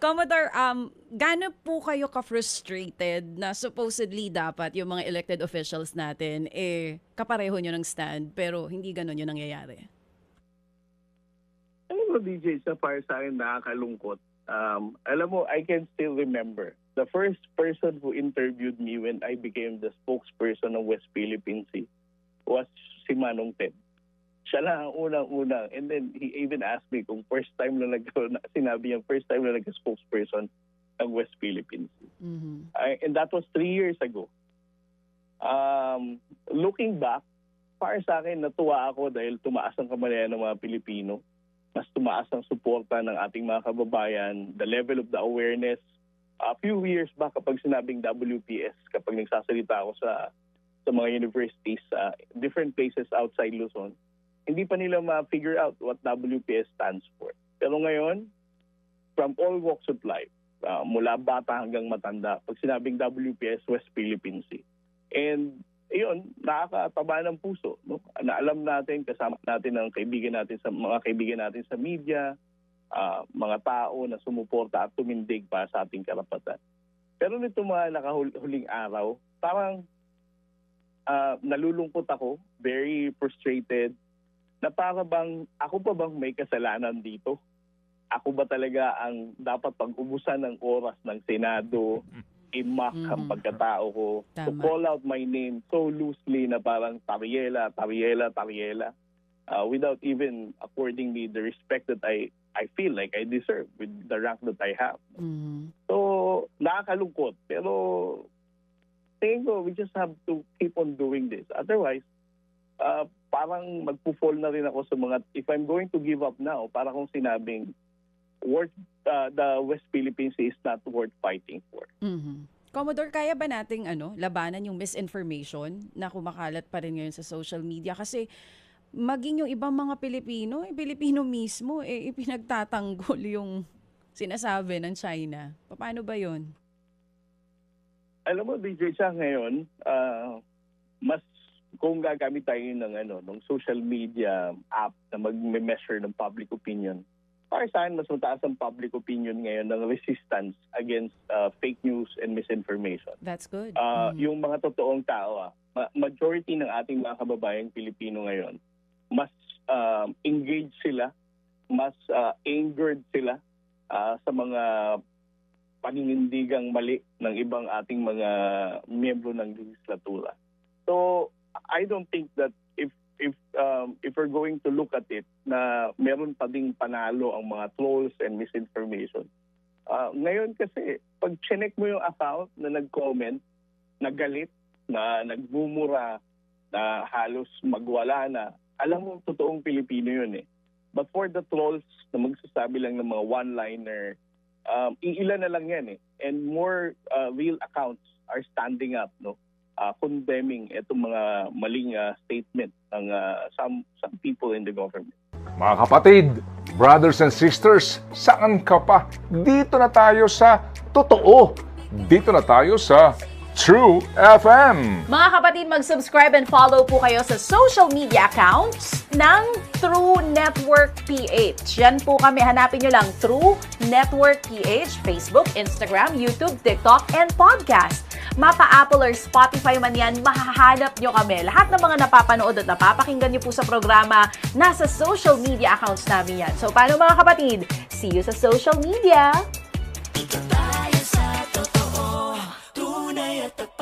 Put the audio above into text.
Commodore, gaano po kayo ka-frustrated na supposedly dapat yung mga elected officials natin, kapareho nyo ng stand, pero hindi ganun yung nangyayari? Alam mo, DJ, sa para sa akin nakakalungkot. Alam mo, I can still remember the first person who interviewed me when I became the spokesperson of West Philippine Sea was si Manong Ted. Siya lang ang unang-unang. And then he even asked me kung sinabi niya first time na nag-spokesperson ng West Philippine Sea. Mm-hmm. And that was 3 years ago. Looking back, para sa akin, natuwa ako dahil tumaas ang kamalayan ng mga Pilipino. Mas tumaas ang suporta ng ating mga kababayan, the level of the awareness. A few years back, kapag sinabing WPS, kapag nagsasalita ako sa mga universities, different places outside Luzon, hindi pa nila ma-figure out what WPS stands for. Pero ngayon, from all walks of life, mula bata hanggang matanda, pag sinabing WPS, West Philippine Sea. And yun, nakakataba ng puso. No? Na alam natin, kasama natin ang mga kaibigan natin sa media, mga tao na sumuporta at tumindig para sa ating karapatan. Pero nito mga nakahuling araw, parang nalulungkot ako, very frustrated, na para bang ako pa bang may kasalanan dito? Ako ba talaga ang dapat pag-ubusan ng oras ng Senado, i-mock ang pagkatao ko, to call out my name so loosely na parang Tariela, without even according me the respect that I feel like I deserve with the rank that I have. So, nakakalungkot. Pero, tingin ko, we just have to keep on doing this. Otherwise, parang magpo-fall na rin ako sa mga, if I'm going to give up now, para kung sinabing, the West Philippine Sea is not worth fighting for. Commodore, kaya ba nating labanan yung misinformation na kumakalat pa rin ngayon sa social media? Kasi maging yung ibang mga Pilipino mismo, ipinagtatanggol yung sinasabi ng China. Paano ba yun? Alam mo, DJ, siya ngayon, mas kung gagamit tayo ng social media app na mag-measure ng public opinion, para sa akin, mas mataas ang public opinion ngayon ng resistance against fake news and misinformation. That's good. Yung mga totoong tao, majority ng ating mga kababayang Pilipino ngayon, mas engaged sila, mas angered sila sa mga paninindigang mali ng ibang ating mga miyembro ng legislatura. So, I don't think that if we're going to look at it na meron pa ding panalo ang mga trolls and misinformation. Ngayon kasi, pag chinek mo yung account na nag-comment, nagalit, na nagmumura, na halos magwala na, alam mo, totoong Pilipino yun eh. But for the trolls na magsasabi lang ng mga one-liner, iilan na lang yan eh. And more real accounts are standing up, no? Condemning itong mga maling statement ng some people in the government. Mga kapatid, brothers and sisters, saan ka pa? Dito na tayo sa totoo. Dito na tayo sa True FM. Mga kapatid, mag-subscribe and follow po kayo sa social media accounts ng True Network PH. Yan po kami. Hanapin nyo lang True Network PH, Facebook, Instagram, YouTube, TikTok, and podcast. Mapa-Apple or Spotify man yan, mahahanap nyo kami. Lahat ng mga napapanood at napapakinggan nyo po sa programa, nasa social media accounts namin yan. So, paano mga kapatid? See you sa social media! Dito tayo sa totoo, tunay at tapat.